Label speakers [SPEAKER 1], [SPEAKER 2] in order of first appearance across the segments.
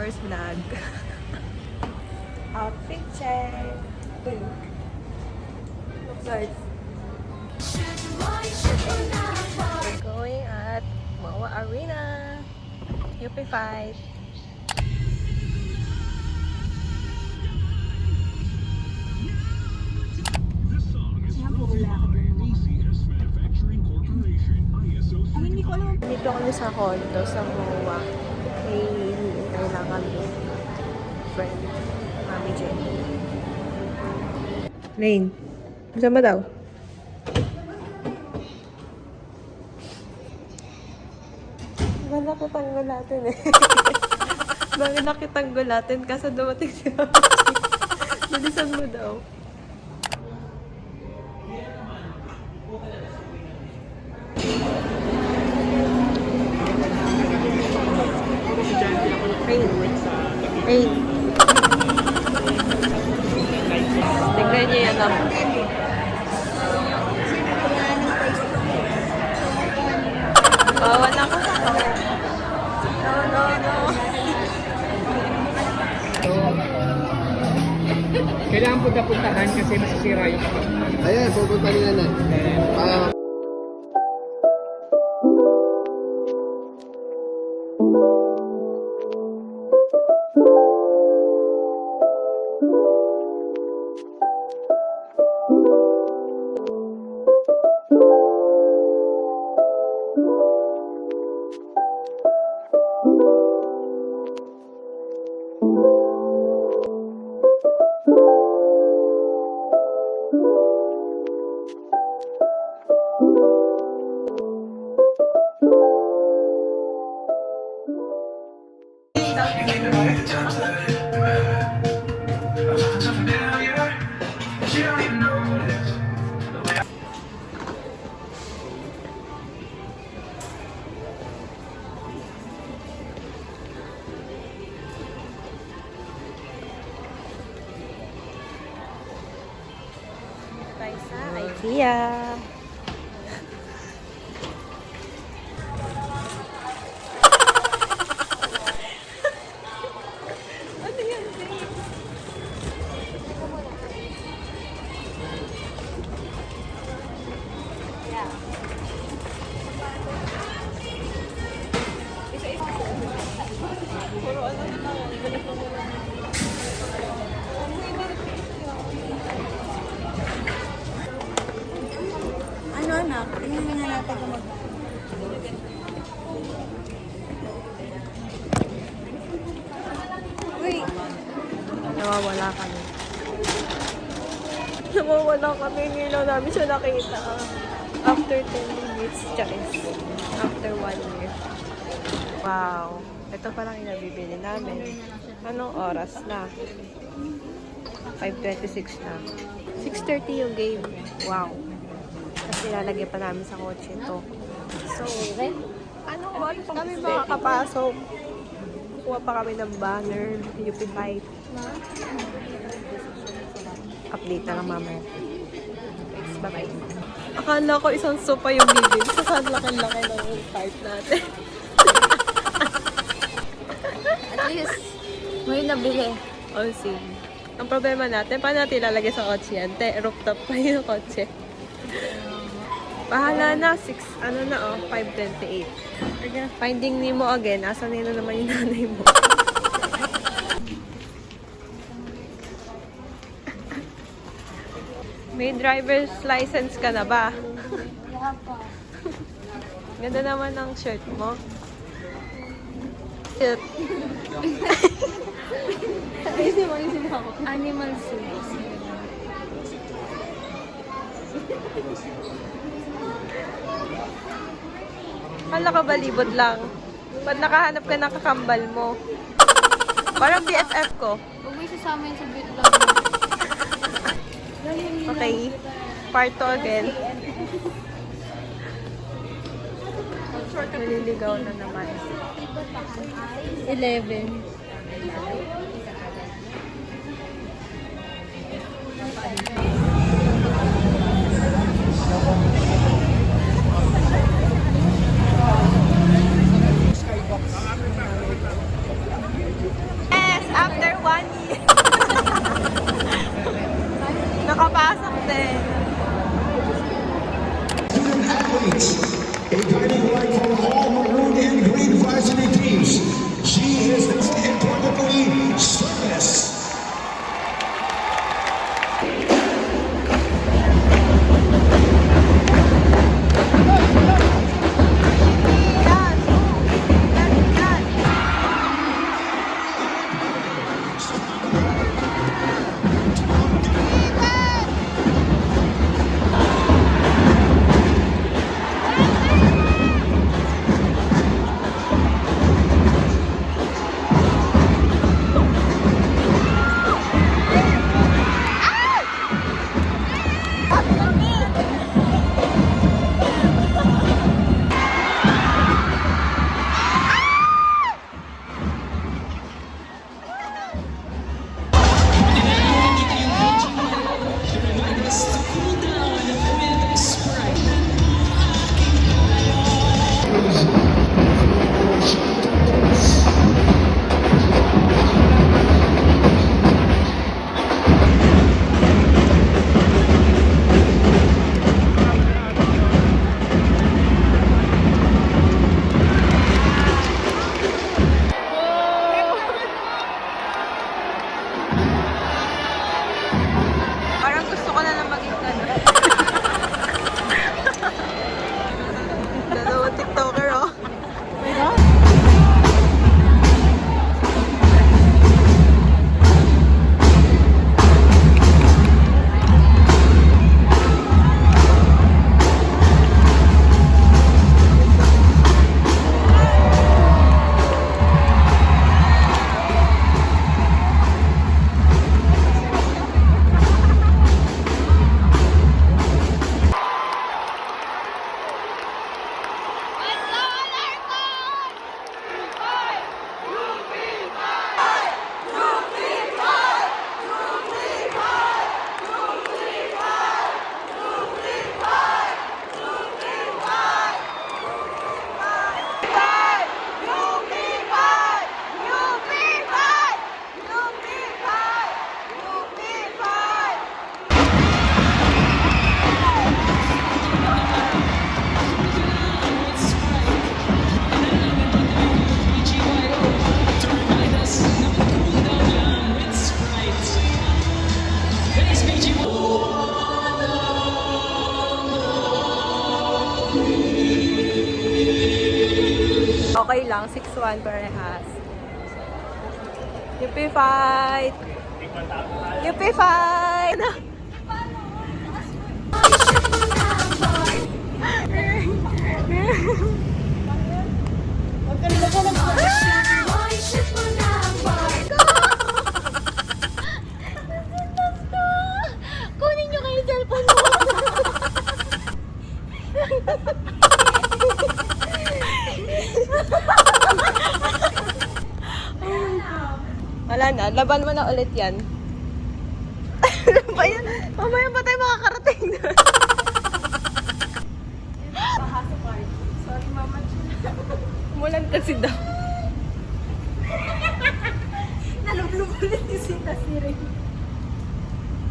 [SPEAKER 1] first vlog. Outfit check. Guys. We're going at Mawa Arena. UP Fight. Dito kami sa condo sa MOA. May hinihintay lang kami. Friend. Mami Jenny. Lane. Saan ba daw? Bakit nakitanggol natin eh? Bakit nakitanggol natin? Kaso dumating si Mami Jenny. Bilisan mo daw. Rain. Tignan niyo yan ako. Wala ko. No.
[SPEAKER 2] Kailangan punta-puntahan kasi masisira yung
[SPEAKER 3] Ayan, pupunta nila na.
[SPEAKER 1] Tayo sa IKEA. Ano yan, babe? Yeah. Isa-isa. Puro ano na lang.
[SPEAKER 4] Ano anak? Tingnan nga natin kung mag... Uy!
[SPEAKER 1] Nawawala kami. Nawawala kami. Hindi lang namin siya nakita. After 10 minutes, guys. After 1 year. Wow. Ito palang inabibili namin. Anong oras na? 5:26 na. 6:30 yung game. Wow. Tapos ilalagay pa namin sa kotse ito. So, anong oras kami makakapasok? Kuha pa kami ng banner, UP Fight. Update na lang mamaya. Thanks, bye-bye. Akala ko isang sopa yung bibig. Saan laki-laki ng fight natin.
[SPEAKER 4] At least, may nabili.
[SPEAKER 1] Oh, see. Ang problema natin, paano natin ilalagay sa kotse yan? Rooftop pa yung kotse. Bahala na, 5:28. Finding Nemo again. Asan nila naman yung nanay mo? May driver's license ka na ba?
[SPEAKER 4] Wala pa.
[SPEAKER 1] Ganda naman ng shirt mo. Shirt. Ayusin mo ako.
[SPEAKER 4] Animal suit.
[SPEAKER 1] Hala ka balibod lang. Ba't nakahanap ka ng kakambal mo? Parang BFF ko.
[SPEAKER 4] Huwag mo isasama yun sa beauty vlog.
[SPEAKER 1] Okay. Part 2 again. Naliligaw na naman.
[SPEAKER 4] 11.
[SPEAKER 5] Philippines. She is the 10.3 service.
[SPEAKER 1] Parang gusto ko na lang maging gano'n. Dalawang TikToker, oh. Okay lang, 6-1 parehas. UP fight! UP fight!
[SPEAKER 4] Kunin nyo kayo cellphone mo.
[SPEAKER 1] Wala na, laban mo na ulit yan. Ano ba yan? Mamaya pa tayo makakarating doon.
[SPEAKER 4] Sorry, Mama.
[SPEAKER 1] Umulan kasi daw.
[SPEAKER 4] Nalublob ulit yung sita siring.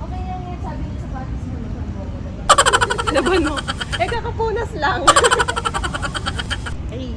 [SPEAKER 4] Okay lang yan, sabi niya sa patis mo.
[SPEAKER 1] Laban mo. Eh, kakapunas lang. Ay.